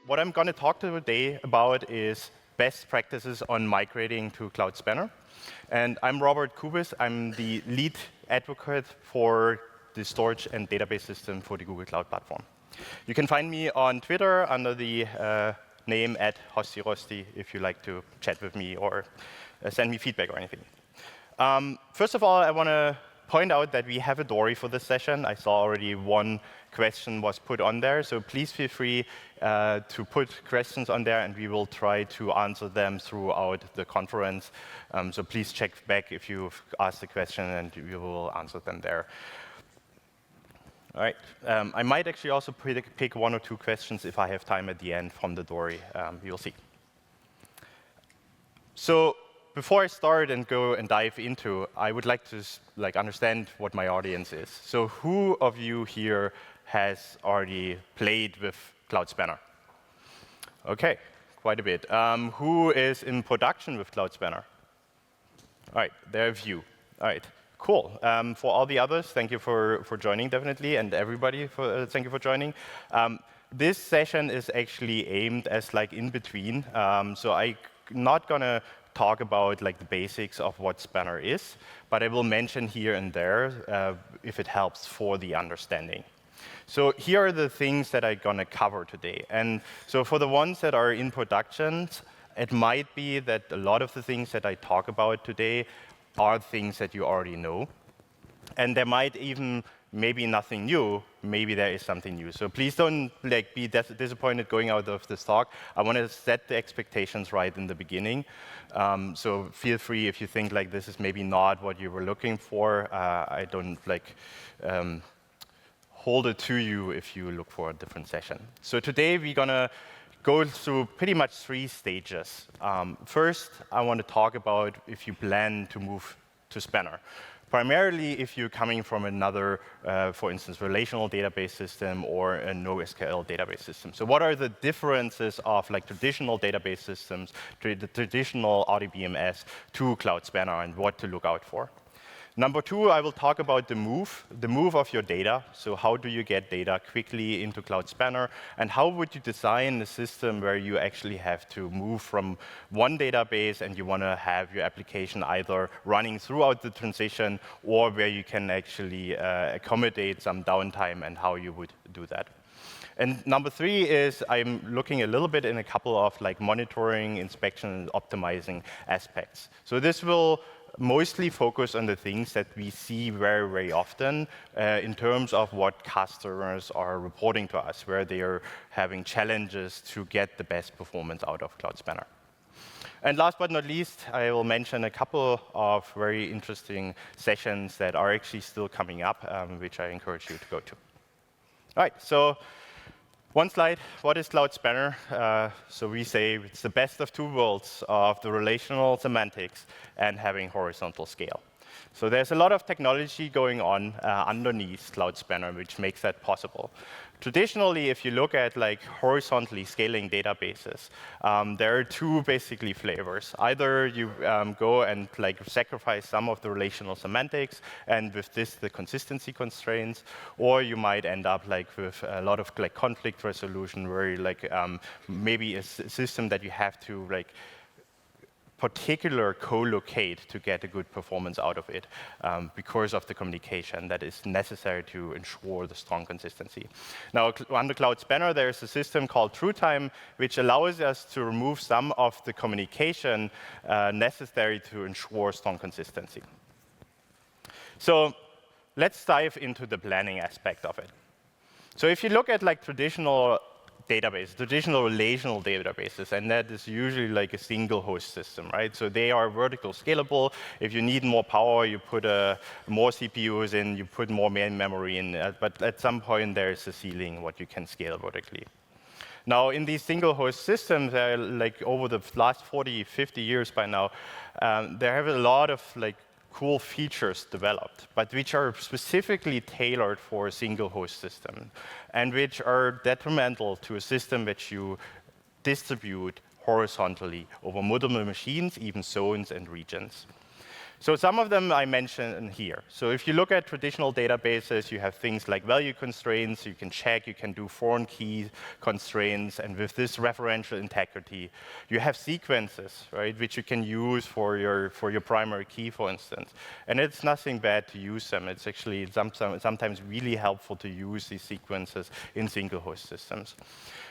what I'm going to talk today about is best practices on migrating to Cloud Spanner. And I'm Robert Kubis. I'm the lead advocate for the storage and database system for the Google Cloud Platform. You can find me on Twitter under the name @hostirosti if you like to chat with me or send me feedback or anything. First of all, I want to point out that we have a dory for this session. I saw already one question was put on there, so please feel free to put questions on there, and we will try to answer them throughout the conference. So please check back if you've asked a question, and we will answer them there. All right. I might actually also pick one or two questions if I have time at the end from the dory. You'll see. So before I start and go and dive into, I would like to understand what my audience is. So who of you here has already played with Cloud Spanner? Okay, quite a bit. Who is in production with Cloud Spanner? All right, there are a few. All right, cool. For all the others, thank you for joining, definitely, and everybody, thank you for joining. This session is actually aimed as in between. So I'm not going to talk about the basics of what Spanner is, but I will mention here and there if it helps for the understanding. So here are the things that I'm going to cover today. And so for the ones that are in production, it might be that a lot of the things that I talk about today are things that you already know. And there might even maybe nothing new, maybe there is something new. So please don't be disappointed going out of this talk. I want to set the expectations right in the beginning. So feel free if you think this is maybe not what you were looking for. I don't hold it to you if you look for a different session. So today we're going to go through pretty much 3 stages. First, I want to talk about if you plan to move to Spanner. Primarily if you're coming from another, for instance, relational database system or a NoSQL database system. So what are the differences of traditional database systems, the traditional RDBMS to Cloud Spanner, and what to look out for? Number 2, I will talk about the move of your data. So how do you get data quickly into Cloud Spanner? And how would you design a system where you actually have to move from one database and you want to have your application either running throughout the transition or where you can actually accommodate some downtime and how you would do that. And number 3 is I'm looking a little bit in a couple of monitoring, inspection, and optimizing aspects. So this will mostly focus on the things that we see very, very often in terms of what customers are reporting to us, where they are having challenges to get the best performance out of Cloud Spanner. And last but not least, I will mention a couple of very interesting sessions that are actually still coming up, which I encourage you to go to. All right, so one slide, what is Cloud Spanner? So we say it's the best of 2 worlds of the relational semantics and having horizontal scale. So there's a lot of technology going on underneath Cloud Spanner, which makes that possible. Traditionally, if you look at horizontally scaling databases, there are 2 basically flavors. Either you go and sacrifice some of the relational semantics, and with this the consistency constraints, or you might end up with a lot of conflict resolution, where maybe a system that you have to particular co-locate to get a good performance out of it because of the communication that is necessary to ensure the strong consistency. Now, under Cloud Spanner, there's a system called TrueTime, which allows us to remove some of the communication necessary to ensure strong consistency. So let's dive into the planning aspect of it. So if you look at traditional relational databases, and that is usually a single host system, right? So they are vertical scalable. If you need more power, you put more CPUs in, you put more main memory in, but at some point there is a ceiling what you can scale vertically. Now, in these single host systems, over the last 40, 50 years by now, there have a lot of cool features developed, but which are specifically tailored for a single host system, and which are detrimental to a system which you distribute horizontally over multiple machines, even zones and regions. So some of them I mentioned here. So if you look at traditional databases, you have things like value constraints, you can check, you can do foreign key constraints, and with this referential integrity, you have sequences, right, which you can use for your primary key, for instance. And it's nothing bad to use them. It's actually sometimes really helpful to use these sequences in single host systems.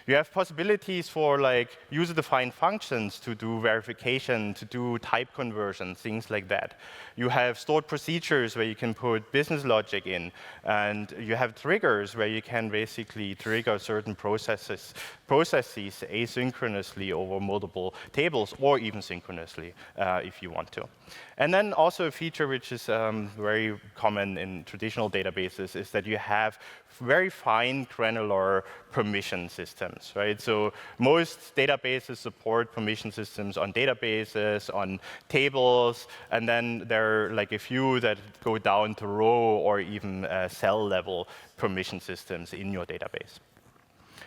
You have possibilities for like user-defined functions to do verification, to do type conversion, things like that. You have stored procedures where you can put business logic in, and you have triggers where you can basically trigger certain processes asynchronously over multiple tables, or even synchronously if you want to. And then also a feature which is very common in traditional databases is that you have very fine granular permission systems, right? So most databases support permission systems on databases, on tables, and then there are like a few that go down to row or even cell level permission systems in your database.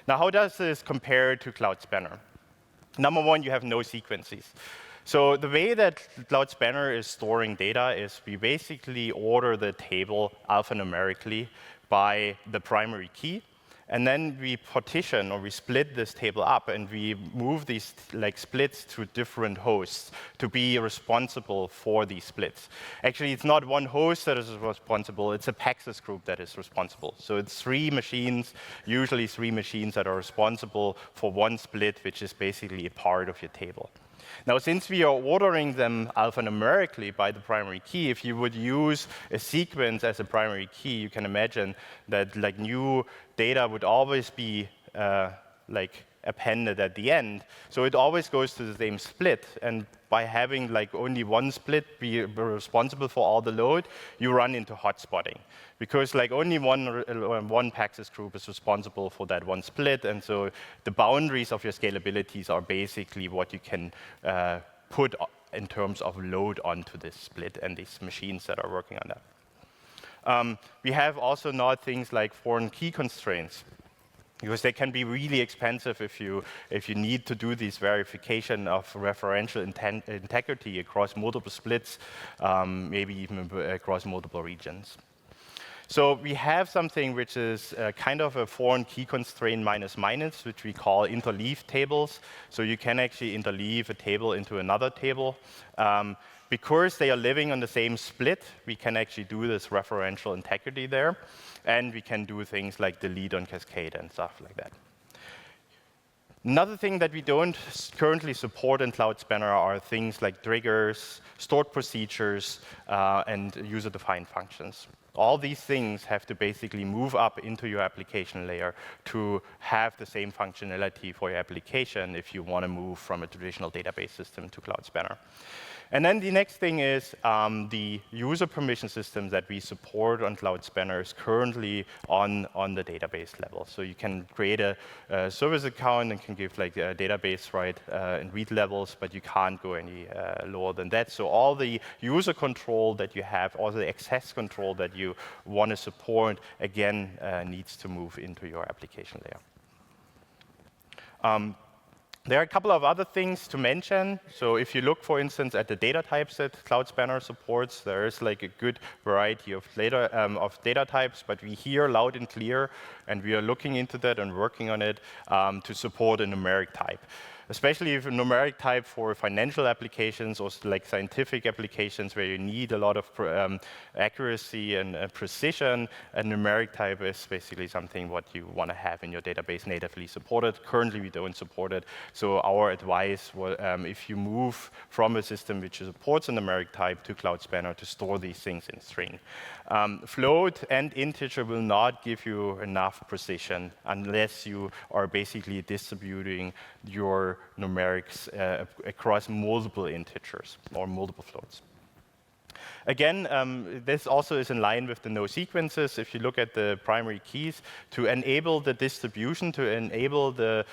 Now, how does this compare to Cloud Spanner? Number one, you have no sequences. So the way that Cloud Spanner is storing data is we basically order the table alphanumerically by the primary key, and then we partition or we split this table up, and we move these like splits to different hosts to be responsible for these splits. Actually, it's not one host that is responsible, it's a Paxos group that is responsible. So it's three machines, usually three machines that are responsible for one split, which is basically a part of your table. Now, since we are ordering them alphanumerically by the primary key, if you would use a sequence as a primary key, you can imagine that like new data would always be like appended at the end. So it always goes to the same split. And by having like only one split be responsible for all the load, you run into hotspotting. Because like only one Paxos group is responsible for that one split. And so the boundaries of your scalabilities are basically what you can put in terms of load onto this split and these machines that are working on that. We have also now things like foreign key constraints, because they can be really expensive if you need to do this verification of referential integrity across multiple splits, maybe even across multiple regions. So we have something which is kind of a foreign key constraint minus, which we call interleave tables. So you can actually interleave a table into another table. Because they are living on the same split, we can actually do this referential integrity there. And we can do things like delete on cascade and stuff like that. Another thing that we don't currently support in Cloud Spanner are things like triggers, stored procedures, and user-defined functions. All these things have to basically move up into your application layer to have the same functionality for your application if you want to move from a traditional database system to Cloud Spanner. And then the next thing is the user permission system that we support on Cloud Spanner is currently on the database level. So you can create a service account and can give like a database write and read levels, but you can't go any lower than that. So all the user control that you have, all the access control that you want to support, again, needs to move into your application layer. There are a couple of other things to mention. So if you look, for instance, at the data types that Cloud Spanner supports, there is like a good variety of data types, but we hear loud and clear, and we are looking into that and working on it to support a numeric type. Especially if a numeric type for financial applications or like scientific applications where you need a lot of accuracy and precision, a numeric type is basically something what you want to have in your database natively supported. Currently, we don't support it. So our advice, if you move from a system which supports a numeric type to Cloud Spanner, to store these things in string. Float and integer will not give you enough precision unless you are basically distributing your numerics across multiple integers or multiple floats. Again, this also is in line with the no sequences. If you look at the primary keys, to enable the distribution, to enable the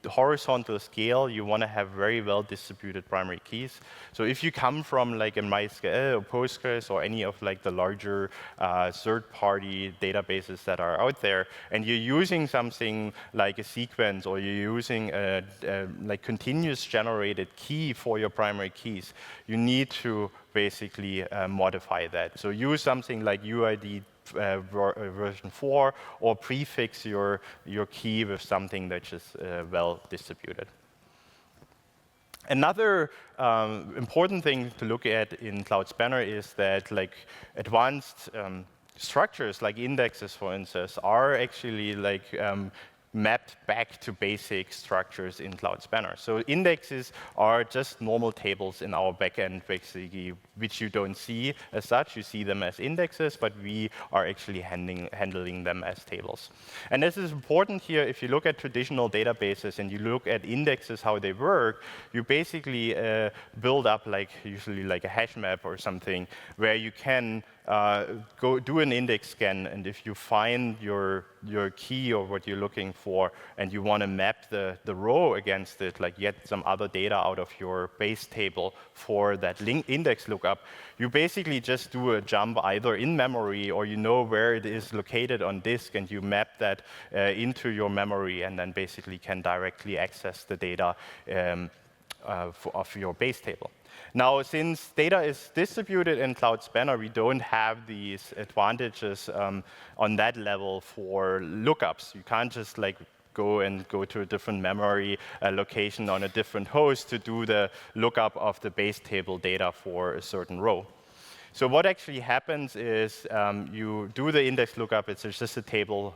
horizontal scale, you want to have very well distributed primary keys. So if you come from like a MySQL or Postgres or any of like the larger third-party databases that are out there, and you're using something like a sequence, or you're using a like continuous generated key for your primary keys, you need to basically modify that. So use something like UID version 4, or prefix your key with something that is well distributed. Another important thing to look at in Cloud Spanner is that like advanced structures like indexes, for instance, are actually like mapped back to basic structures in Cloud Spanner. So indexes are just normal tables in our backend, basically, which you don't see as such. You see them as indexes, but we are actually handling them as tables. And this is important here. If you look at traditional databases and you look at indexes, how they work, you basically build up like usually like a hash map or something where you can go do an index scan, and if you find your key or what you're looking for, and you want to map the row against it, like get some other data out of your base table for that index lookup, you basically just do a jump either in memory, or you know where it is located on disk, and you map that into your memory, and then basically can directly access the data of your base table. Now, since data is distributed in Cloud Spanner, we don't have these advantages on that level for lookups. You can't just like go to a different memory location on a different host to do the lookup of the base table data for a certain row. So what actually happens is you do the index lookup. It's just a table,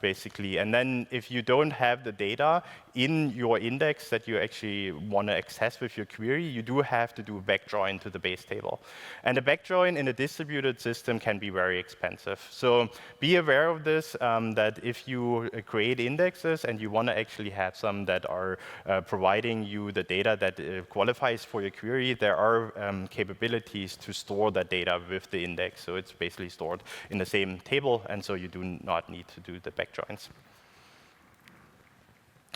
basically. And then if you don't have the data in your index that you actually want to access with your query, you do have to do a backjoin to the base table. And a backjoin in a distributed system can be very expensive. So be aware of this, that if you create indexes and you want to actually have some that are providing you the data that qualifies for your query, there are capabilities to store that data with the index. So it's basically stored in the same table, and so you do not need to do the backjoins.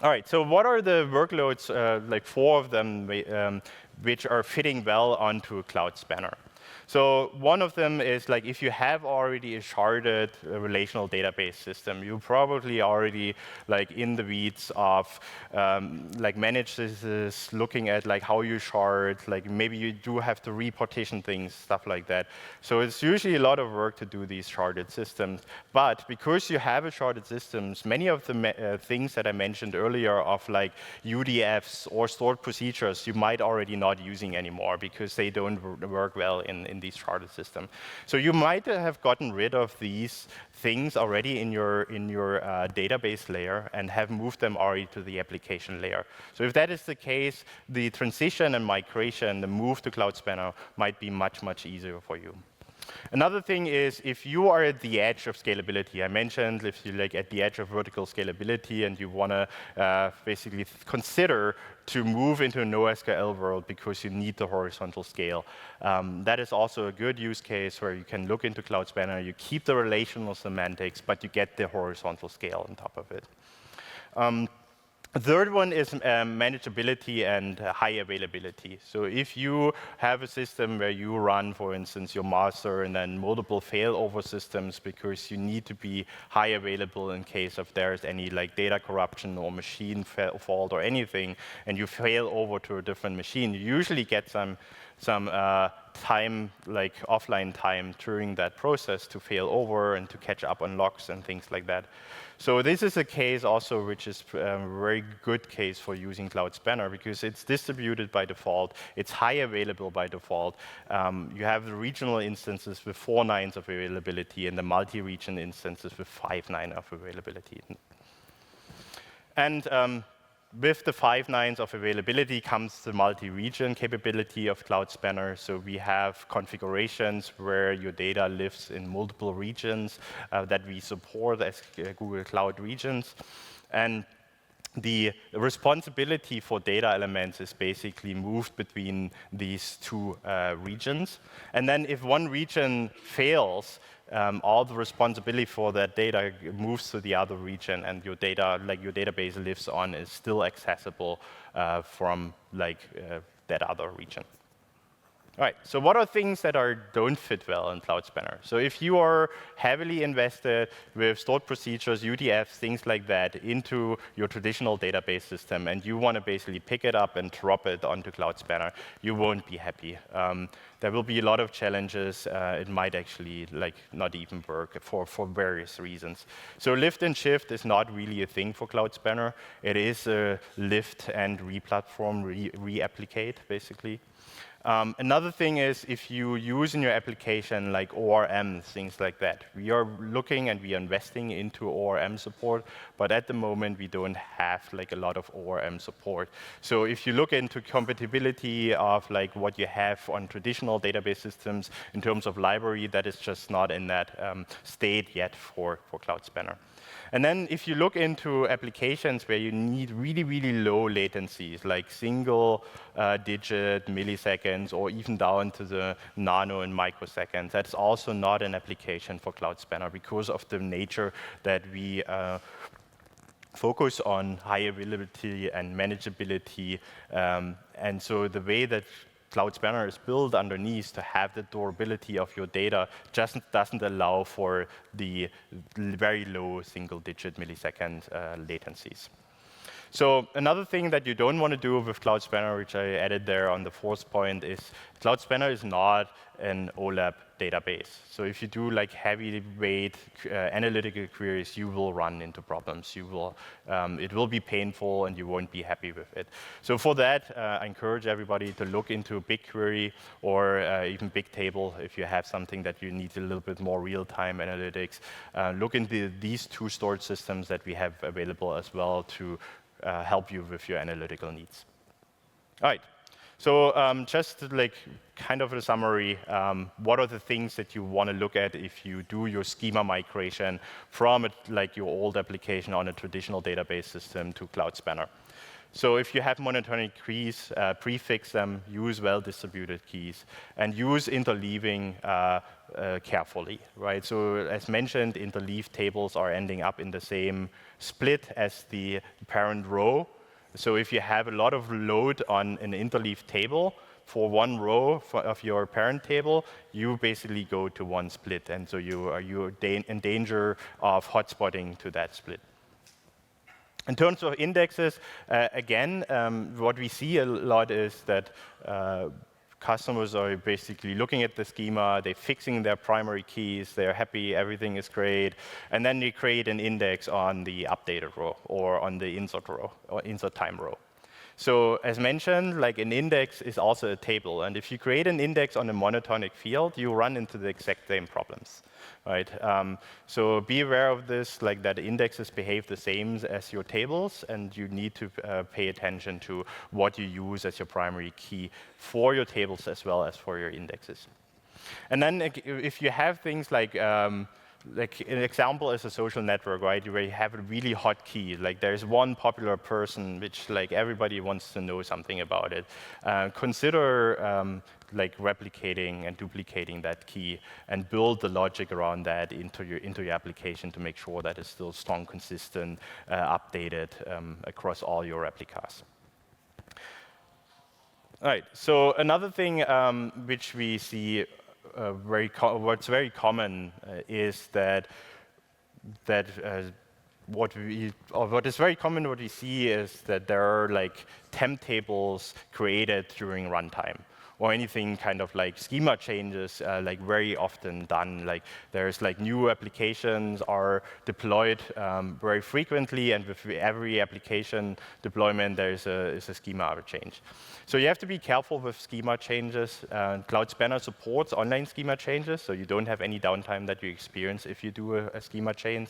All right, so what are the workloads, like 4 of them, which are fitting well onto a Cloud Spanner? So one of them is like if you have already a sharded relational database system, you probably already like in the weeds of like manage this, looking at like how you shard, like maybe you do have to repartition things, stuff like that. So it's usually a lot of work to do these sharded systems. But because you have a sharded systems, many of the things that I mentioned earlier of like UDFs or stored procedures, you might already not using anymore because they don't work well in these sharded systems. So you might have gotten rid of these things already in your database layer and have moved them already to the application layer. So if that is the case, the transition and migration, the move to Cloud Spanner might be much, much easier for you. Another thing is if you are at the edge of scalability. I mentioned if you're like at the edge of vertical scalability and you want to basically consider to move into a NoSQL world because you need the horizontal scale. That is also a good use case where you can look into Cloud Spanner, you keep the relational semantics, but you get the horizontal scale on top of it. The third one is manageability and high availability. So if you have a system where you run, for instance, your master and then multiple failover systems because you need to be high available in case of there's any like data corruption or machine fault or anything, and you fail over to a different machine, you usually get some time, like offline time during that process to fail over and to catch up on logs and things like that. So this is a case also which is a very good case for using Cloud Spanner because it's distributed by default, it's high available by default. You have the regional instances with 4 nines of availability and the multi-region instances with 5 nines of availability. And with the 5 nines of availability comes the multi-region capability of Cloud Spanner. So we have configurations where your data lives in multiple regions that we support as Google Cloud regions. And the responsibility for data elements is basically moved between these 2 regions. And then if one region fails, all the responsibility for that data moves to the other region, and your data, like your database lives on, is still accessible from like that other region. All right, so what are things that don't fit well in Cloud Spanner? So if you are heavily invested with stored procedures, UDFs, things like that into your traditional database system, and you want to basically pick it up and drop it onto Cloud Spanner, you won't be happy. There will be a lot of challenges. It might actually not even work for various reasons. So lift and shift is not really a thing for Cloud Spanner. It is a lift and re-platform, re-applicate, basically. Another thing is if you use in your application like ORM, things like that. We are looking and we are investing into ORM support, but at the moment we don't have a lot of ORM support. So if you look into compatibility of what you have on traditional database systems in terms of library, that is just not in that state yet for Cloud Spanner. And then if you look into applications where you need really, really low latencies, like single-digit milliseconds or even down to the nano and microseconds, that's also not an application for Cloud Spanner because of the nature that we focus on high availability and manageability. And so the way that Cloud Spanner is built underneath to have the durability of your data just doesn't allow for the very low single-digit millisecond latencies. So another thing that you don't want to do with Cloud Spanner, which I added there on the fourth point, is Cloud Spanner is not an OLAP database. So if you do heavyweight analytical queries, you will run into problems. It will be painful and you won't be happy with it. So for that, I encourage everybody to look into BigQuery or even Bigtable if you have something that you need a little bit more real-time analytics. Look into these two storage systems that we have available as well to help you with your analytical needs. All right. So just kind of a summary, what are the things that you want to look at if you do your schema migration from your old application on a traditional database system to Cloud Spanner? So if you have monotonic keys, prefix them, use well-distributed keys, and use interleaving carefully, right? So as mentioned, interleave tables are ending up in the same split as the parent row. So if you have a lot of load on an interleave table for one row of your parent table, you basically go to one split, and so you're in danger of hotspotting to that split. In terms of indexes, again, what we see a lot is that customers are basically looking at the schema, they're fixing their primary keys, they're happy, everything is great, and then they create an index on the updated row or on the insert row or insert time row. So as mentioned, an index is also a table, and if you create an index on a monotonic field, you run into the exact same problems, right? So be aware of this, that indexes behave the same as your tables, and you need to pay attention to what you use as your primary key for your tables as well as for your indexes. And then if you have things an example is a social network, right? Where you have a really hot key. There's one popular person which everybody wants to know something about it. Consider replicating and duplicating that key and build the logic around that into your application to make sure that it's still strong, consistent, updated across all your replicas. All right. So another thing which we see what's very common is that what is very common what we see is that there are temp tables created during runtime, or anything kind of schema changes very often done. There's new applications are deployed very frequently, and with every application deployment there is a schema change. So you have to be careful with schema changes. Cloud Spanner supports online schema changes, so you don't have any downtime that you experience if you do a schema change.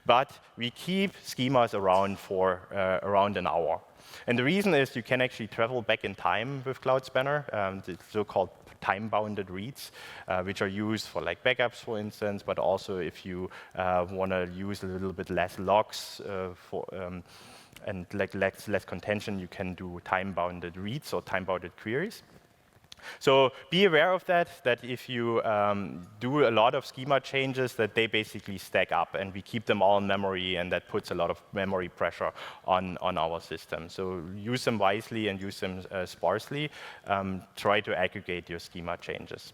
But we keep schemas around for around an hour. And the reason is you can actually travel back in time with Cloud Spanner, the so-called time-bounded reads, which are used for backups, for instance, but also if you want to use a little bit less logs and less contention, you can do time-bounded reads or time-bounded queries. So be aware of that if you do a lot of schema changes, that they basically stack up, and we keep them all in memory, and that puts a lot of memory pressure on our system. So use them wisely and use them sparsely. Try to aggregate your schema changes.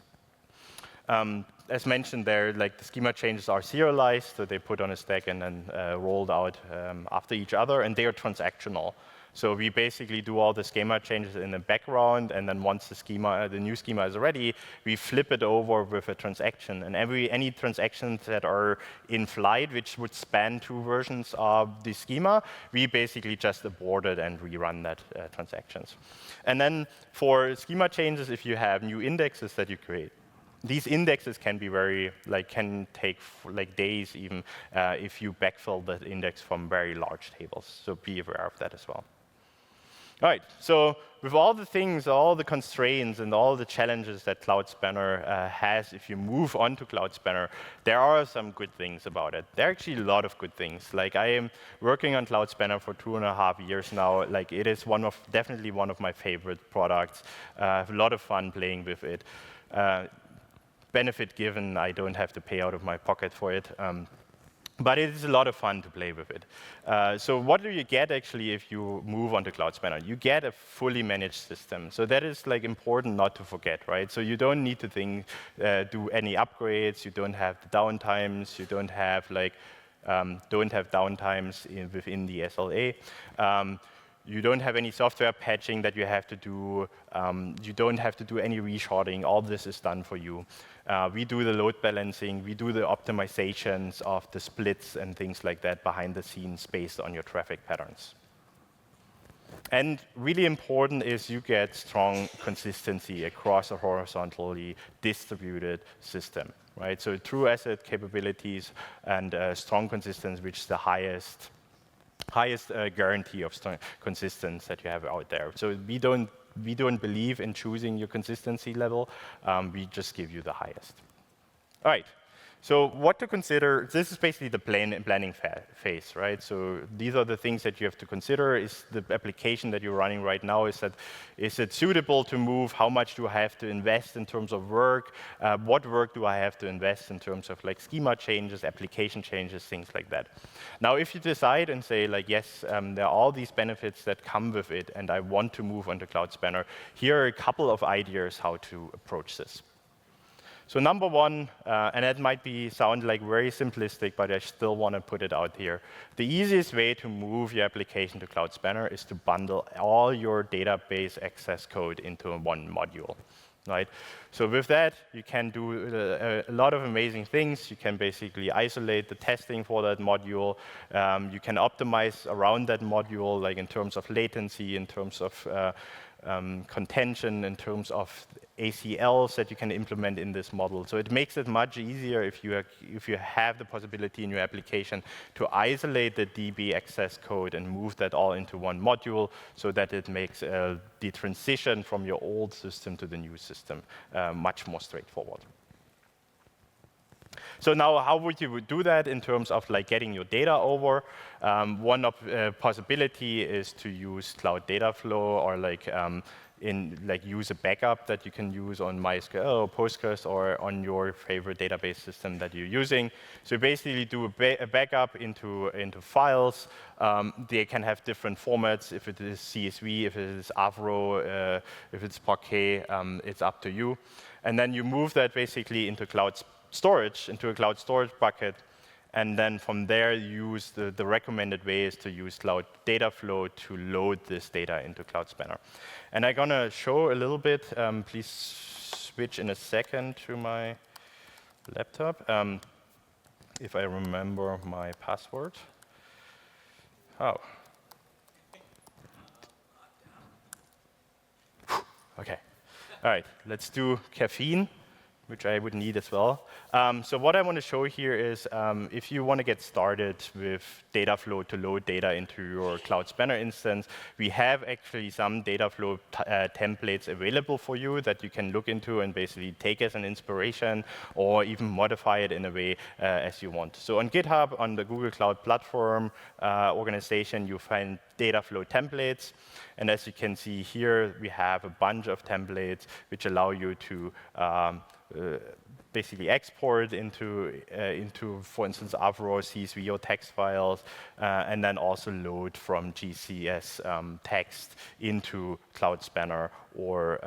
As mentioned there, like the schema changes are serialized, so they put on a stack and then rolled out after each other, and they are transactional. So we basically do all the schema changes in the background, and then once the new schema is ready, we flip it over with a transaction. And any transactions that are in flight, which would span 2 versions of the schema, we basically just abort it and rerun that transactions. And then for schema changes, if you have new indexes that you create, these indexes can be can take days even if you backfill the index from very large tables. So be aware of that as well. All right, so with all the things, all the constraints and all the challenges that Cloud Spanner has, if you move on to Cloud Spanner, there are some good things about it. There are actually a lot of good things. Like I am working on Cloud Spanner for 2.5 years now. Like it is definitely one of my favorite products. I have a lot of fun playing with it. Benefit given, I don't have to pay out of my pocket for it. But it is a lot of fun to play with it. So what do you get actually if you move on to Cloud Spanner? You get a fully managed system. So that is like important not to forget, right? So you don't need to do any upgrades. You don't have the downtimes. You don't have downtimes within the SLA. You don't have any software patching that you have to do. You don't have to do any resharding. All this is done for you. We do the load balancing. We do the optimizations of the splits and things like that behind the scenes based on your traffic patterns. And really important is you get strong consistency across a horizontally distributed system, right? So true asset capabilities and strong consistency, which is the highest guarantee of strong consistency that you have out there. So we don't believe in choosing your consistency level. We just give you the highest. All right. So what to consider? This is basically the planning phase, right? So these are the things that you have to consider. Is the application that you're running right now, is it suitable to move? How much do I have to invest in terms of work? What work do I have to invest in terms of like schema changes, application changes, things like that? Now, if you decide and say like, yes, there are all these benefits that come with it, and I want to move onto Cloud Spanner, here are a couple of ideas how to approach this. So number one, and that might sound like very simplistic, but I still want to put it out here. The easiest way to move your application to Cloud Spanner is to bundle all your database access code into one module, right? So with that, you can do a lot of amazing things. You can basically isolate the testing for that module. You can optimize around that module, like in terms of latency, in terms of contention, in terms of ACLs that you can implement in this model. So it makes it much easier if you have the possibility in your application to isolate the DB access code and move that all into one module, so that it makes the transition from your old system to the new system much more straightforward. So now, how would you do that in terms of like getting your data over? One possibility is to use Cloud Data Flow, or use a backup that you can use on MySQL or Postgres or on your favorite database system that you're using. So you basically do a backup into files. They can have different formats. If it is CSV, if it is Avro, if it's Parquet, it's up to you. And then you move that basically into cloud storage, into a cloud storage bucket. And then from there, use the recommended way is to use Cloud Data Flow to load this data into Cloud Spanner. And I'm going to show a little bit. Please switch in a second to my laptop, if I remember my password. Oh. OK. All right, let's do caffeine. which I would need as well. So what I want to show here is if you want to get started with data flow to load data into your Cloud Spanner instance, we have actually some data flow templates available for you that you can look into and basically take as an inspiration or even modify it in a way as you want. So on GitHub, on the Google Cloud Platform organization, you find data flow templates. And as you can see here, we have a bunch of templates which allow you to basically export into, for instance, Avro, CSV, or text files, and then also load from GCS text into Cloud Spanner or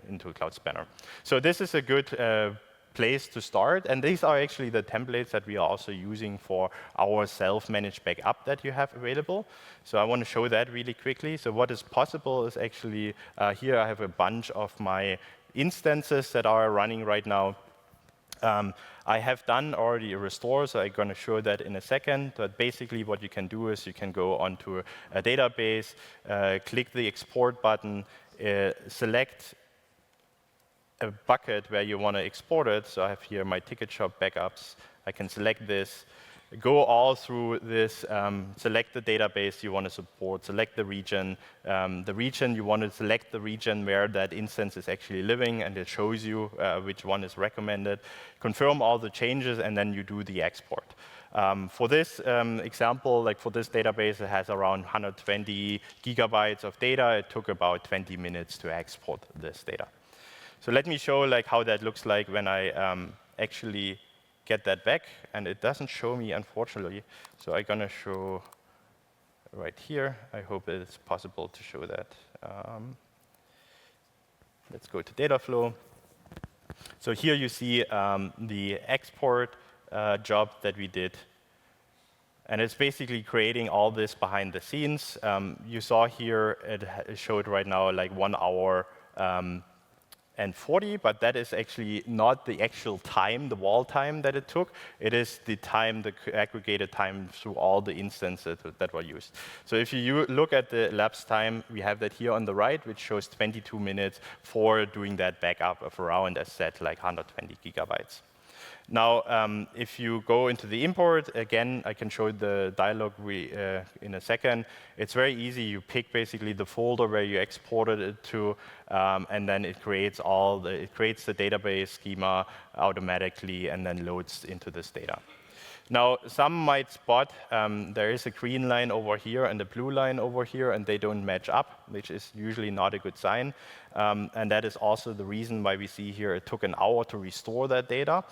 into Cloud Spanner. So this is a good place to start, and these are actually the templates that we are also using for our self-managed backup that you have available. So I want to show that really quickly. So what is possible is actually, here I have a bunch of my instances that are running right now. I have done already a restore, so I'm going to show that in a second. But basically what you can do is you can go onto a database, click the export button, select a bucket where you want to export it. So I have here my ticket shop backups. I can select this, go all through this, select the database you want to support, select the region. You want to select the region where that instance is actually living, and it shows you which one is recommended. Confirm all the changes, and then you do the export. For this example, like for this database, it has around 120 gigabytes of data. It took about 20 minutes to export this data. So let me show like how that looks like when I actually get that back, and it doesn't show me, unfortunately. So I'm gonna show right here. I hope it's possible to show that. Let's go to data flow. So here you see the export job that we did. And it's basically creating all this behind the scenes. You saw here, it showed right now like 1 hour and 40, but that is actually not the actual time, the wall time that it took. It is the time, the aggregated time through all the instances that were used. So if you look at the elapsed time, we have that here on the right, which shows 22 minutes for doing that backup of around, as said, like 120 gigabytes. Now, if you go into the import, again, I can show the dialog in a second. It's very easy. You pick basically the folder where you exported it to, and then it creates the database schema automatically and then loads into this data. Now, some might spot there is a green line over here and a blue line over here, and they don't match up, which is usually not a good sign. And that is also the reason why we see here it took an hour to restore that data.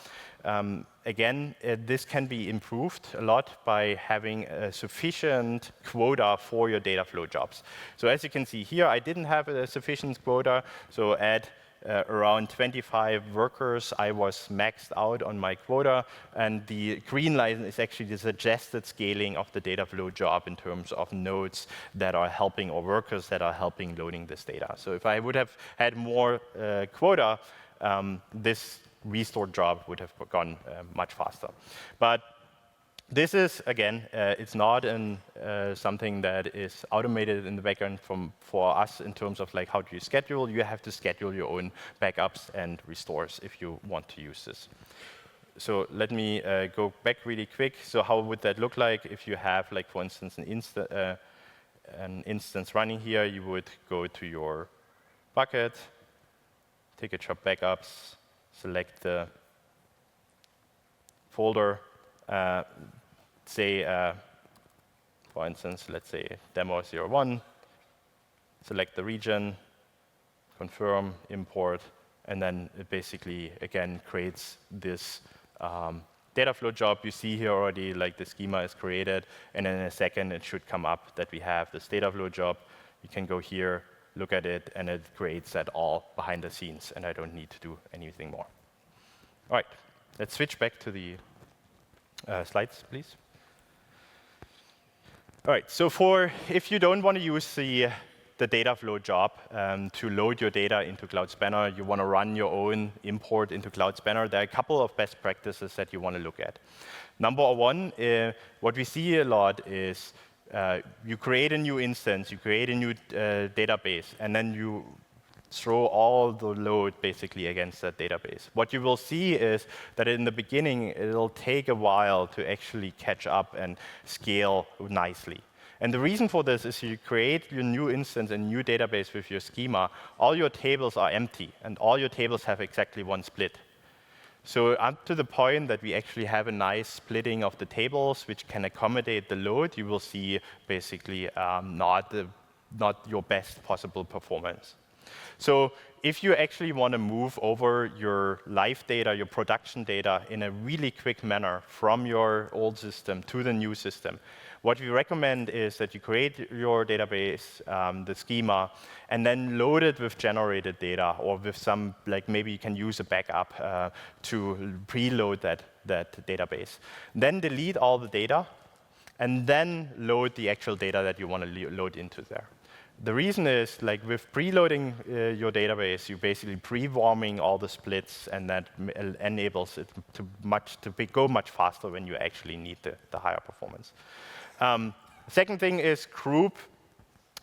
Again, this can be improved a lot by having a sufficient quota for your data flow jobs. So as you can see here, I didn't have a sufficient quota, so at around 25 workers, I was maxed out on my quota, and the green line is actually the suggested scaling of the data flow job in terms of nodes that are helping or workers that are helping loading this data. So if I would have had more quota, this restore job would have gone much faster. But this is, again, it's not something that is automated in the backend for us in terms of like how do you schedule. You have to schedule your own backups and restores if you want to use this. So let me go back really quick. So how would that look like if you have, like, for instance, an instance running here? You would go to your bucket, ticket shop backups, select the folder, for instance, let's say demo 01, select the region, confirm, import, and then it basically, again, creates this data flow job. You see here already, like, the schema is created, and in a second it should come up that we have this data flow job. You can go here, look at it, and it creates that all behind the scenes, and I don't need to do anything more. All right, let's switch back to the slides, please. All right, so if you don't want to use the data flow job to load your data into Cloud Spanner, you want to run your own import into Cloud Spanner, there are a couple of best practices that you want to look at. Number one, what we see a lot is you create a new instance, you create a new database, and then you throw all the load basically against that database. What you will see is that in the beginning, it'll take a while to actually catch up and scale nicely. And the reason for this is you create your new instance and new database with your schema. All your tables are empty, and all your tables have exactly one split. So up to the point that we actually have a nice splitting of the tables, which can accommodate the load, you will see basically not your best possible performance. So if you actually want to move over your live data, your production data, in a really quick manner from your old system to the new system, what we recommend is that you create your database, the schema, and then load it with generated data, or with some, like maybe you can use a backup to preload that database. Then delete all the data, and then load the actual data that you want to load into there. The reason is, like with preloading your database, you're basically pre-warming all the splits, and that enables it to go much faster when you actually need the higher performance. Second thing is group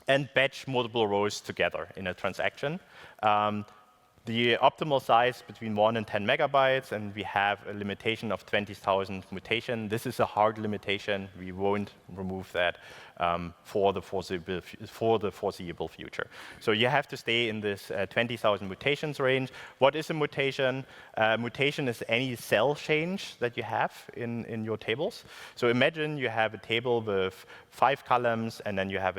and batch multiple rows together in a transaction. The optimal size between 1 and 10 megabytes, and we have a limitation of 20,000 mutation. This is a hard limitation. We won't remove that for the foreseeable future. So you have to stay in this 20,000 mutations range. What is a mutation? Mutation is any cell change that you have in your tables. So imagine you have a table with 5 columns, and then you have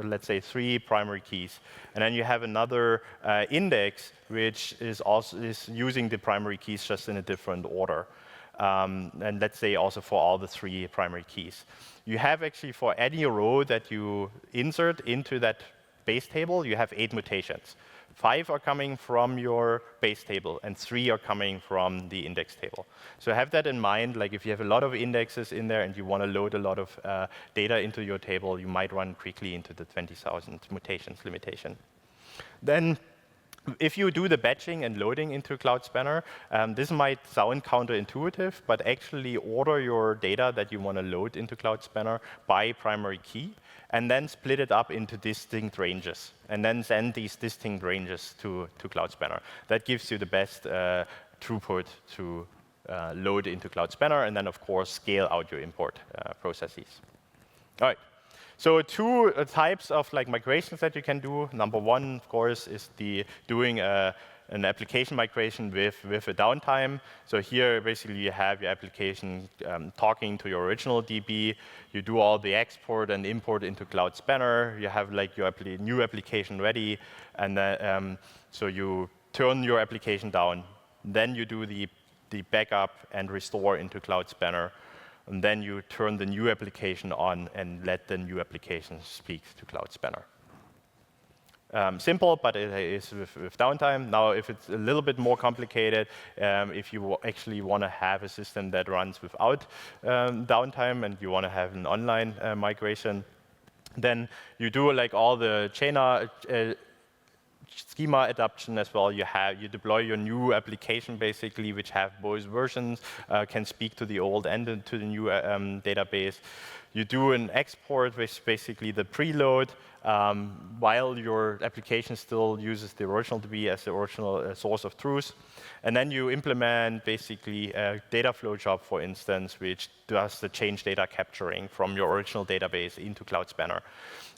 let's say 3 primary keys, and then you have another index which is using the primary keys just in a different order. And let's say also for all the 3 primary keys. You have actually, for any row that you insert into that base table, you have 8 mutations. 5 are coming from your base table, and 3 are coming from the index table. So have that in mind. Like if you have a lot of indexes in there and you want to load a lot of data into your table, you might run quickly into the 20,000 mutations limitation. Then if you do the batching and loading into Cloud Spanner, this might sound counterintuitive, but actually order your data that you want to load into Cloud Spanner by primary key, and then split it up into distinct ranges, and then send these distinct ranges to Cloud Spanner. That gives you the best throughput to load into Cloud Spanner, and then, of course, scale out your import processes. All right. So 2 types of migrations that you can do. Number 1, of course, is doing an application migration with a downtime. So here, basically, you have your application talking to your original DB. You do all the export and import into Cloud Spanner. You have your new application ready, and then, so you turn your application down. Then you do the backup and restore into Cloud Spanner. And then you turn the new application on and let the new application speak to Cloud Spanner. Simple, but it is with downtime. Now, if it's a little bit more complicated, if you actually want to have a system that runs without downtime and you want to have an online migration, then you do all the schema adoption as well. You deploy your new application basically, which have both versions, can speak to the old and to the new database. You do an export, which is basically the preload, while your application still uses the original DB as the original source of truth. And then you implement basically a data flow job, for instance, which does the change data capturing from your original database into Cloud Spanner.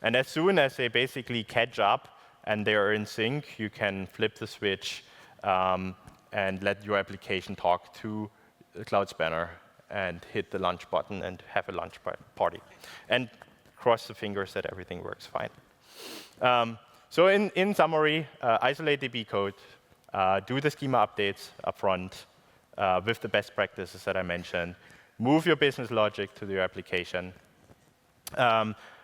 And as soon as they basically catch up, and they are in sync, you can flip the switch and let your application talk to the Cloud Spanner and hit the launch button and have a launch party. And cross the fingers that everything works fine. So in summary, isolate DB code, do the schema updates upfront with the best practices that I mentioned, move your business logic to your application,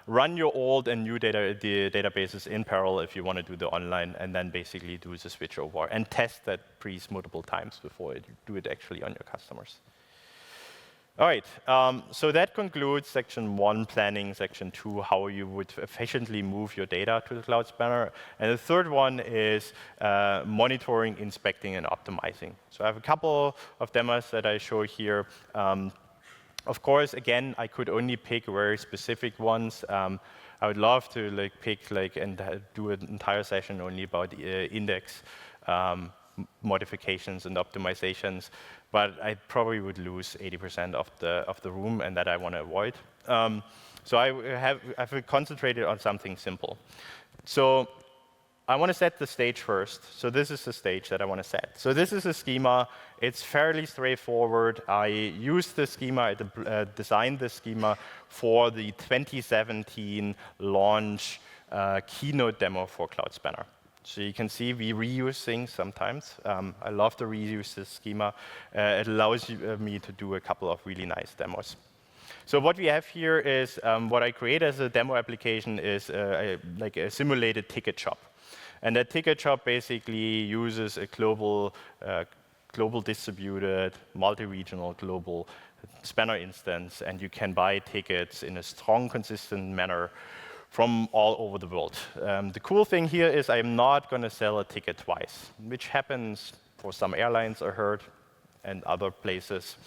run your old and new databases in parallel if you want to do the online, and then basically do the switch over and test that piece multiple times before you do it actually on your customers. All right, so that concludes section 1, planning, section 2, how you would efficiently move your data to the Cloud Spanner. And the third one is monitoring, inspecting, and optimizing. So I have a couple of demos that I show here. Of course, again, I could only pick very specific ones. I would love to pick and do an entire session only about index modifications and optimizations, but I probably would lose 80% of the room, and that I want to avoid. So I've concentrated on something simple. So I want to set the stage first. So this is the stage that I want to set. So this is a schema. It's fairly straightforward. I used the schema, I designed the schema for the 2017 launch keynote demo for Cloud Spanner. So you can see we reuse things sometimes. I love to reuse this schema. It allows me to do a couple of really nice demos. So what we have here is what I create as a demo application is like a simulated ticket shop. And that ticket shop basically uses a global distributed, multi-regional, global Spanner instance, and you can buy tickets in a strong, consistent manner from all over the world. The cool thing here is I'm not going to sell a ticket twice, which happens for some airlines, I heard, and other places,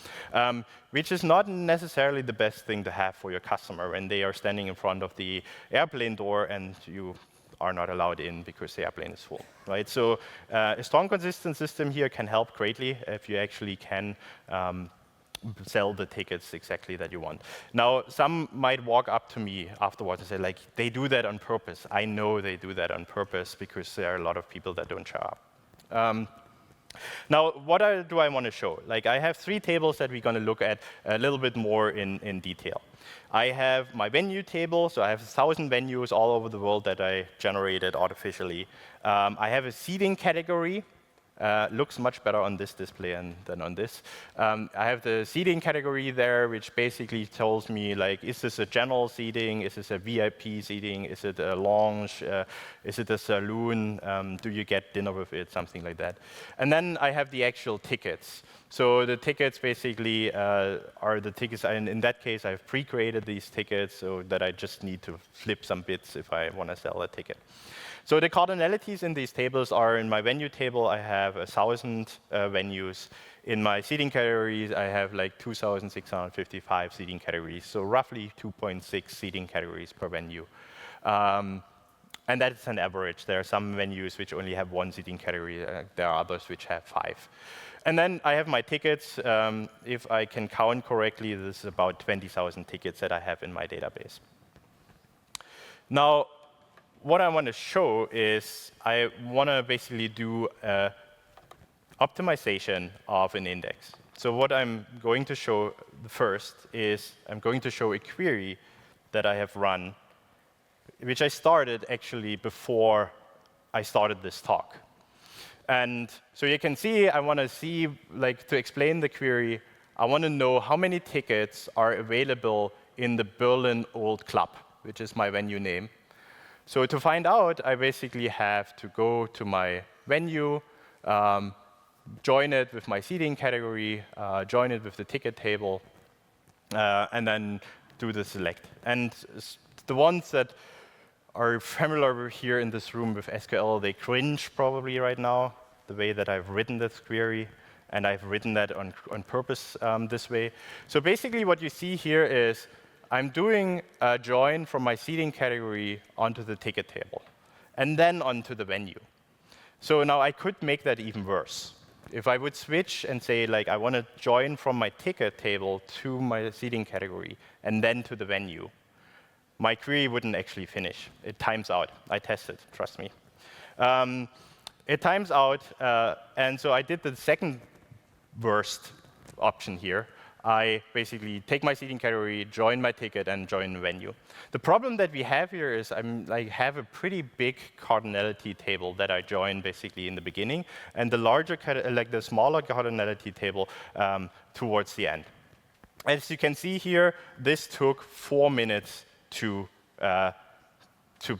which is not necessarily the best thing to have for your customer when they are standing in front of the airplane door and you are not allowed in because the airplane is full, right? So a strong, consistent system here can help greatly if you actually can sell the tickets exactly that you want. Now, some might walk up to me afterwards and say, like, they do that on purpose. I know they do that on purpose because there are a lot of people that don't show up. Now, what do I want to show? Like, I have 3 tables that we're going to look at a little bit more in detail. I have my venue table, so I have 1,000 venues all over the world that I generated artificially. I have a seating category. Looks much better on this display than on this. I have the seating category there, which basically tells me, like, is this a general seating? Is this a VIP seating? Is it a lounge? Is it a saloon? Do you get dinner with it? Something like that. And then I have the actual tickets. So the tickets basically are the tickets. And in that case, I've pre-created these tickets so that I just need to flip some bits if I want to sell a ticket. So the cardinalities in these tables are, in my venue table, I have 1,000 venues. In my seating categories, I have like 2,655 seating categories, so roughly 2.6 seating categories per venue. And that's an average. There are some venues which only have 1 seating category. There are others which have 5. And then I have my tickets. If I can count correctly, this is about 20,000 tickets that I have in my database. Now, what I want to show is I want to basically do optimization of an index. So what I'm going to show first is I'm going to show a query that I have run, which I started actually before I started this talk. And so you can see, I want to see, like, to explain the query, I want to know how many tickets are available in the Berlin Old Club, which is my venue name. So to find out, I basically have to go to my venue, join it with my seating category, join it with the ticket table, and then do the select. And the ones that are familiar here in this room with SQL, they cringe probably right now, the way that I've written this query. And I've written that on purpose this way. So basically what you see here is I'm doing a join from my seating category onto the ticket table, and then onto the venue. So now I could make that even worse. If I would switch and say, like, I want to join from my ticket table to my seating category, and then to the venue, my query wouldn't actually finish. It times out. I tested, trust me. It times out, and so I did the second worst option here. I basically take my seating category, join my ticket, and join the venue. The problem that we have here is I have a pretty big cardinality table that I join basically in the beginning, and the smaller cardinality table towards the end. As you can see here, this took 4 minutes to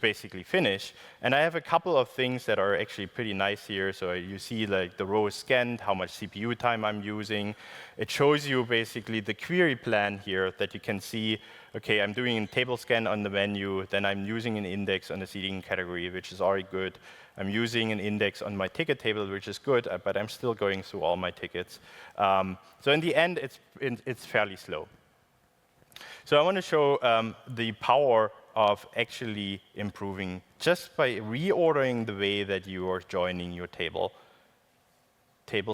basically finish. And I have a couple of things that are actually pretty nice here. So you see, like, the row is scanned, how much CPU time I'm using. It shows you basically the query plan here that you can see, okay, I'm doing a table scan on the venue, then I'm using an index on the seating category, which is already good. I'm using an index on my ticket table, which is good, but I'm still going through all my tickets. So in the end, it's fairly slow. So I want to show the power of actually improving just by reordering the way that you are joining your tables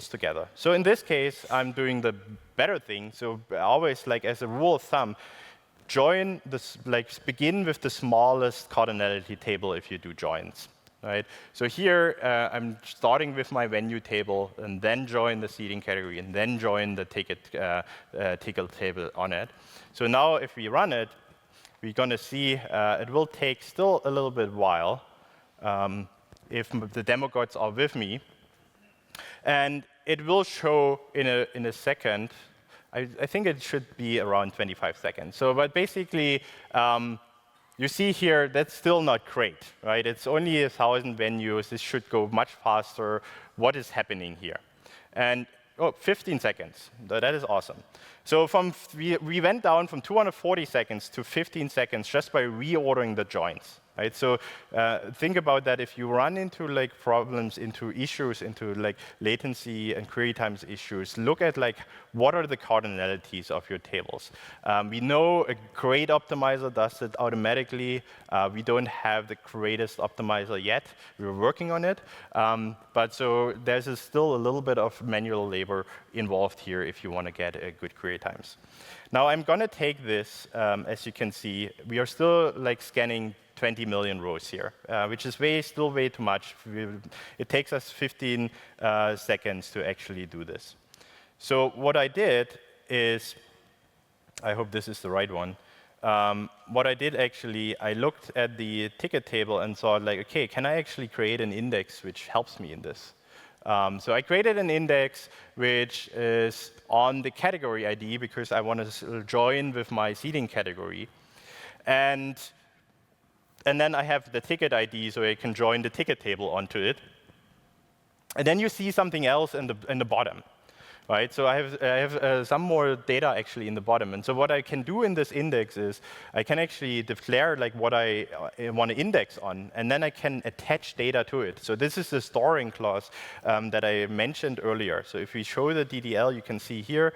together. So in this case, I'm doing the better thing. So always, like as a rule of thumb, join this, like begin with the smallest cardinality table if you do joins. Right? So here, I'm starting with my venue table, and then join the seating category, and then join the ticket table on it. So now, if we run it, we're going to see it will take still a little bit while if the demo gods are with me, and it will show in a second. I think it should be around 25 seconds. So, but basically. You see here, that's still not great, right? It's only 1,000 venues. This should go much faster. What is happening here? And 15 seconds. That is awesome. So we went down from 240 seconds to 15 seconds just by reordering the joins. Right? So think about that. If you run into like problems, into issues, into like latency and query times issues, look at like what are the cardinalities of your tables. We know a great optimizer does it automatically. We don't have the greatest optimizer yet. We're working on it. But so there's still a little bit of manual labor involved here if you want to get a good query times. Now I'm going to take this. As you can see, we are still like scanning 20 million rows here, which is still way too much. It takes us 15 seconds to actually do this. So what I did is, I hope this is the right one. What I did actually, I looked at the ticket table and thought like, okay, can I actually create an index which helps me in this? So I created an index which is on the category ID because I want to join with my seating category. And then I have the ticket ID, so I can join the ticket table onto it. And then you see something else in the bottom, right? So I have some more data actually in the bottom. And so what I can do in this index is I can actually declare like what I want to index on, and then I can attach data to it. So this is the storing clause that I mentioned earlier. So if we show the DDL, you can see here,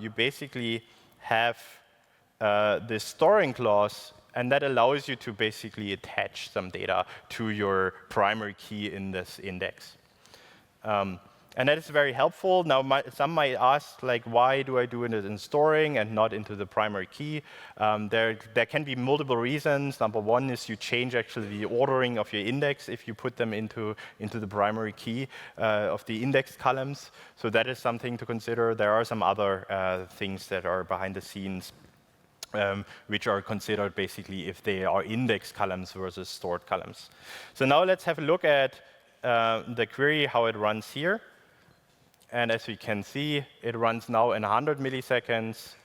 you basically have this storing clause. And that allows you to basically attach some data to your primary key in this index. And that is very helpful. Now, some might ask, like, why do I do it in storing and not into the primary key? There can be multiple reasons. Number one is you change actually the ordering of your index if you put them into the primary key of the index columns. So that is something to consider. There are some other things that are behind the scenes. Which are considered basically if they are index columns versus stored columns. So now let's have a look at the query, how it runs here. And as we can see, it runs now in 100 milliseconds,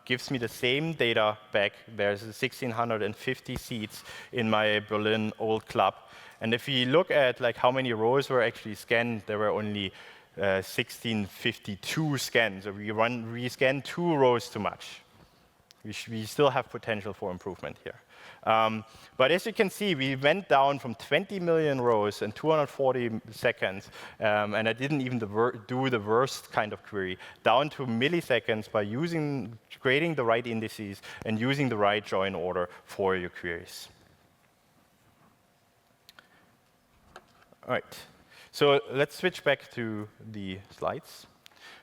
gives me the same data back. There's 1,650 seats in my Berlin Old Club. And if we look at like how many rows were actually scanned, there were only 1,652 scans. So we scanned 2 rows too much. We still have potential for improvement here. But as you can see, we went down from 20 million rows in 240 seconds, and I didn't even do the worst kind of query, down to milliseconds by creating the right indices and using the right join order for your queries. All right. So let's switch back to the slides.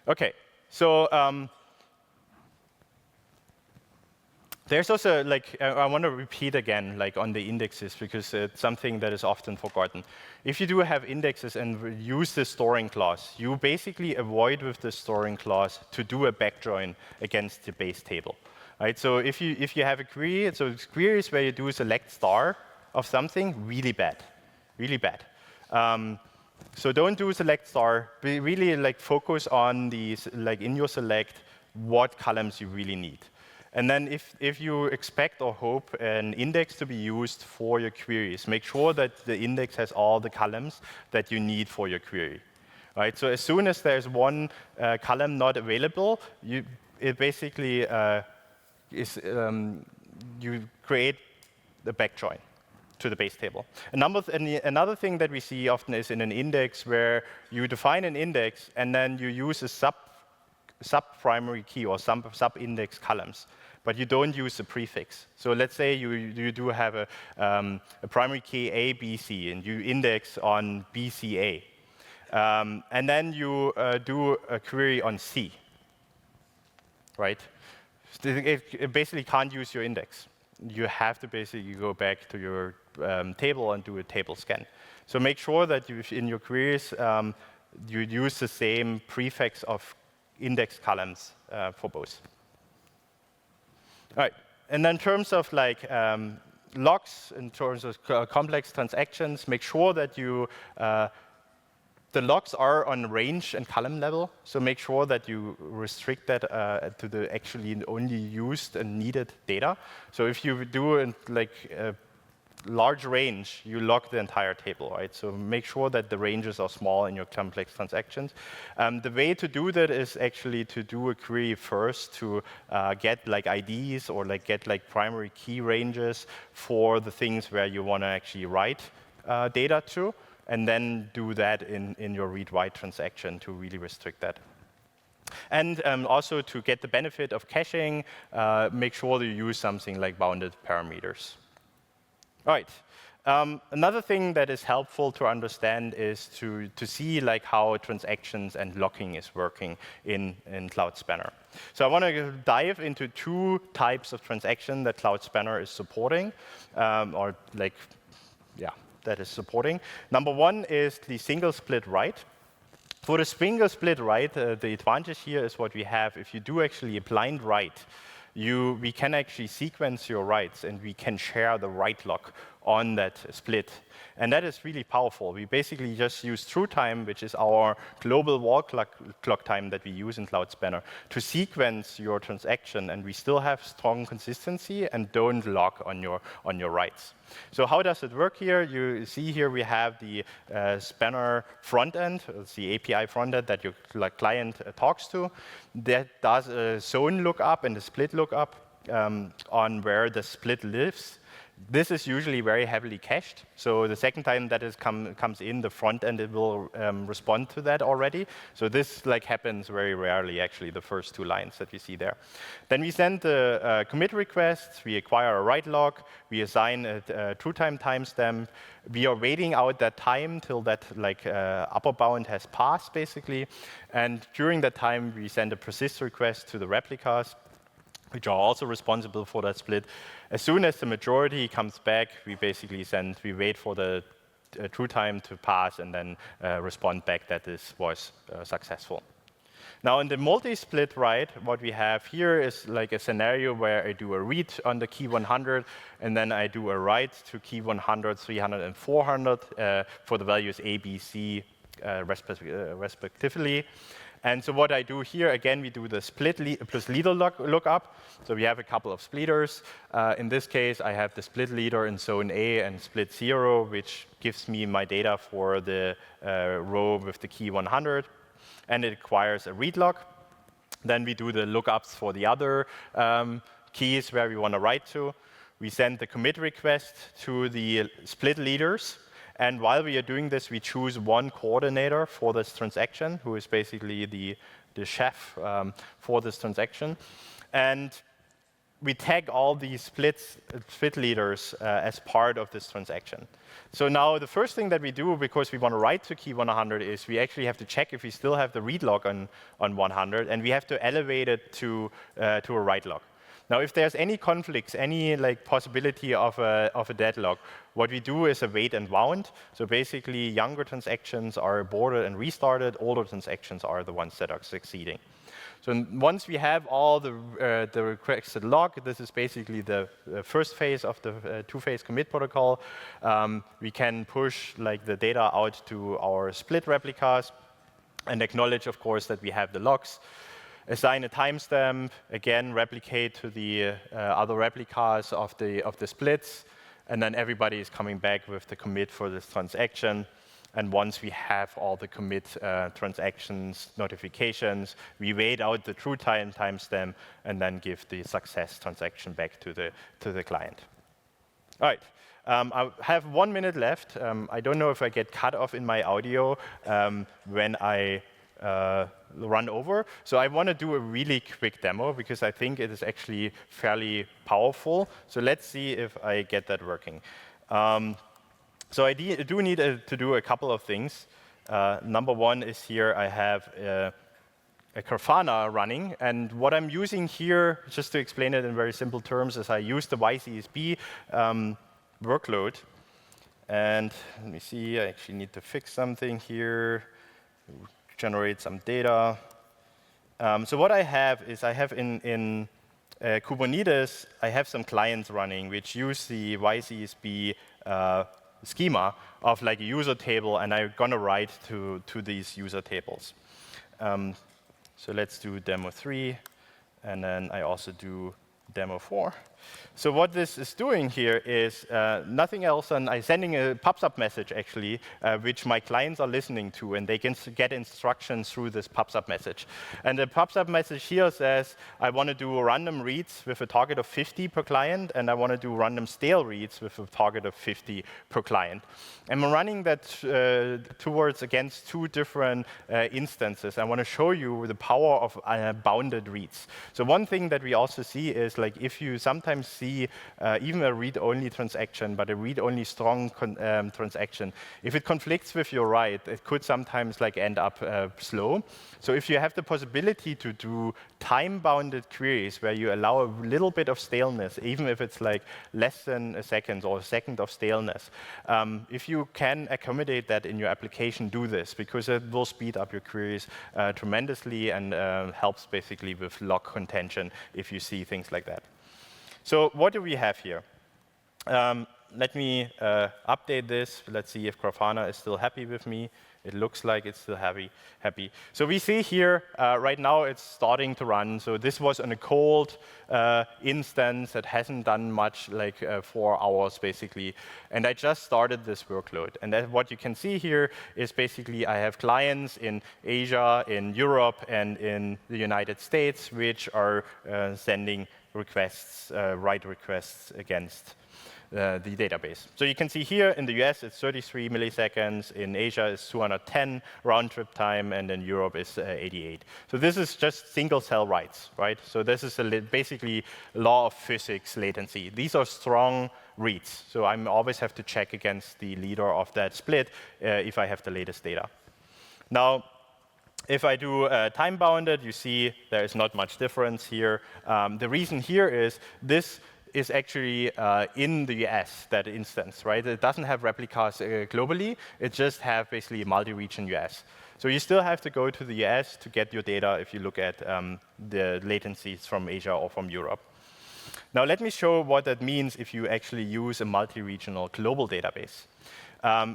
OK. So there's also, like, I want to repeat again, like, on the indexes, because it's something that is often forgotten. If you do have indexes and use the storing clause, you basically avoid with the storing clause to do a backjoin against the base table. Right? So if you have a query, so queries where you do select star of something, really bad, really bad. So don't do select star. Really, like, focus on these, like, in your select, what columns you really need. And then if you expect or hope an index to be used for your queries, make sure that the index has all the columns that you need for your query. Right? So as soon as there's one column not available, it basically you create the backjoin to the base table. Another thing that we see often is in an index where you define an index and then you use a sub-primary key or sub-index columns. but you don't use the prefix. So let's say you do have a primary key A, B, C, and you index on BCA. And then you do a query on C, right? It basically can't use your index. You have to basically go back to your table and do a table scan. So make sure that in your queries, you use the same prefix of index columns for both. All right, and then in terms of like logs, in terms of complex transactions, make sure that the logs are on range and column level, so make sure that you restrict that to the actually only used and needed data. So if you do like a large range, you log the entire table, right? So make sure that the ranges are small in your complex transactions. The way to do that is actually to do a query first to get like IDs or like get like primary key ranges for the things where you want to actually write data to, and then do that in your read-write transaction to really restrict that. And also to get the benefit of caching, make sure you use something like bounded parameters. All right. Another thing that is helpful to understand is to see like how transactions and locking is working in Cloud Spanner. So I want to dive into two types of transaction that Cloud Spanner is supporting, that is supporting. Number one is the single split write. For the single split write, the advantage here is what we have. If you do actually a blind write, we can actually sequence your writes, and we can share the write log on that split. And that is really powerful. We basically just use true time, which is our global wall clock time that we use in Cloud Spanner, to sequence your transaction, and we still have strong consistency and don't log on your writes. So how does it work here? You see here we have the Spanner front end, it's the API front end that your client talks to, that does a zone lookup and a split lookup on where the split lives. This is usually very heavily cached. So the second time that it comes in, the front end, it will respond to that already. So this like happens very rarely, actually, the first two lines that we see there. Then we send the commit requests. We acquire a write log. We assign a true time timestamp. We are waiting out that time till that like upper bound has passed, basically. And during that time, we send a persist request to the replicas, which are also responsible for that split. As soon as the majority comes back, we basically wait for the true time to pass and then respond back that this was successful. Now in the multi-split write, what we have here is like a scenario where I do a read on the key 100, and then I do a write to key 100, 300, and 400 for the values A, B, C, respectively. And so what I do here, again, we do the split plus leader lookup. So we have a couple of splitters. In this case, I have the split leader in zone A and split 0, which gives me my data for the row with the key 100. And it acquires a read log. Then we do the lookups for the other keys where we want to write to. We send the commit request to the split leaders. And while we are doing this, we choose one coordinator for this transaction, who is basically the chef for this transaction. And we tag all these split leaders as part of this transaction. So now the first thing that we do, because we want to write to key 100, is we actually have to check if we still have the read log on 100, and we have to elevate it to a write log. Now, if there's any conflicts, any like possibility of a deadlock, what we do is a wait and wound. So basically, younger transactions are aborted and restarted. Older transactions are the ones that are succeeding. So once we have all the requested log, this is basically the first phase of the two-phase commit protocol. We can push like the data out to our split replicas and acknowledge, of course, that we have the logs. Assign a timestamp, again, replicate to the other replicas of the splits, and then everybody is coming back with the commit for this transaction. And once we have all the commit transactions notifications, we wait out the true timestamp and then give the success transaction back to the client. All right. I have 1 minute left. I don't know if I get cut off in my audio when I run over. So I want to do a really quick demo because I think it is actually fairly powerful. So let's see if I get that working. So I do need to do a couple of things. Number one is here I have a Grafana running, and what I'm using here, just to explain it in very simple terms, is I use the YCSB workload. And let me see, I actually need to fix something here, generate some data. So what I have is I have in Kubernetes, I have some clients running which use the YCSB schema of like a user table, and I'm going to write to these user tables. So let's do demo 3, and then I also do demo 4. So what this is doing here is nothing else than I'm sending a pub/sub message, actually, which my clients are listening to, and they can get instructions through this pub/sub message. And the pub/sub message here says, I want to do random reads with a target of 50 per client, and I want to do random stale reads with a target of 50 per client. And I'm running that towards against 2 different instances. I want to show you the power of bounded reads. So one thing that we also see is, like, if you sometimes see even a read-only transaction, but a read-only strong transaction, if it conflicts with your write, it could sometimes like end up slow. So if you have the possibility to do time-bounded queries where you allow a little bit of staleness, even if it's like less than a second or a second of staleness, if you can accommodate that in your application, do this, because it will speed up your queries tremendously and helps basically with log contention if you see things like that. So what do we have here? Let me update this. Let's see if Grafana is still happy with me. It looks like it's still happy. So we see here, right now it's starting to run. So this was on a cold instance that hasn't done much, like 4 hours basically. And I just started this workload. And what you can see here is basically I have clients in Asia, in Europe, and in the United States, which are sending requests, write requests against the database. So you can see here in the US it's 33 milliseconds, in Asia it's 210 round trip time, and in Europe it's 88. So this is just single cell writes, right? So this is basically law of physics latency. These are strong reads. So I always have to check against the leader of that split if I have the latest data. Now, if I do time-bounded, you see there is not much difference here. The reason here is this is actually in the US, that instance, right? It doesn't have replicas globally. It just has basically a multi-region US. So you still have to go to the US to get your data if you look at the latencies from Asia or from Europe. Now let me show what that means if you actually use a multi-regional global database.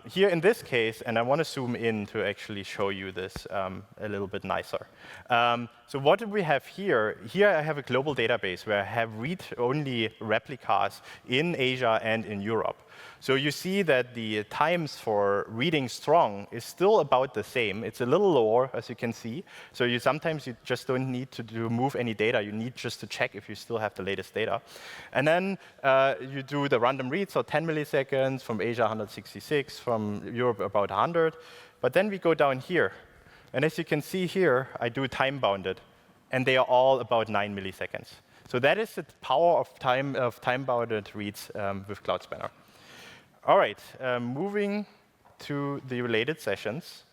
Here in this case, and I want to zoom in to actually show you this a little bit nicer. So what do we have here? Here I have a global database where I have read-only replicas in Asia and in Europe. So you see that the times for reading strong is still about the same. It's a little lower, as you can see. So sometimes you just don't need to move any data. You need just to check if you still have the latest data. And then you do the random reads, so 10 milliseconds, from Asia 166, from Europe about 100. But then we go down here. And as you can see here, I do time-bounded. And they are all about 9 milliseconds. So that is the power of time-bounded reads with Cloud Spanner. All right, moving to the related sessions.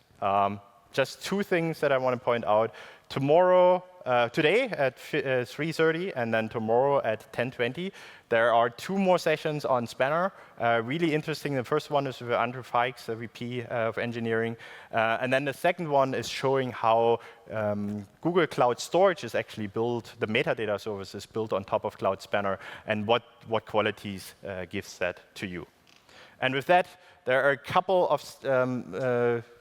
Just 2 things that I want to point out. Today at 3:30, and then tomorrow at 10:20, there are 2 more sessions on Spanner. Really interesting. The first one is with Andrew Fikes, the VP of engineering. And then the second one is showing how Google Cloud Storage is actually built, the metadata service is built on top of Cloud Spanner, and what qualities gives that to you. And with that, there are a couple of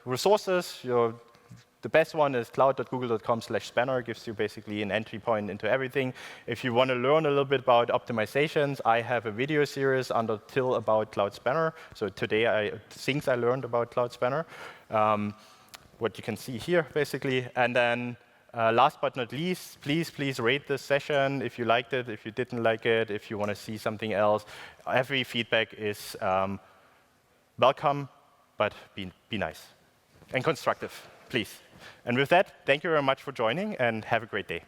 resources. The best one is cloud.google.com/spanner. Gives you basically an entry point into everything. If you want to learn a little bit about optimizations, I have a video series under Till about Cloud Spanner. So today, things I learned about Cloud Spanner. What you can see here, basically. And then last but not least, please rate this session if you liked it, if you didn't like it, if you want to see something else. Every feedback is welcome, but be nice and constructive. please. And with that, thank you very much for joining, and have a great day.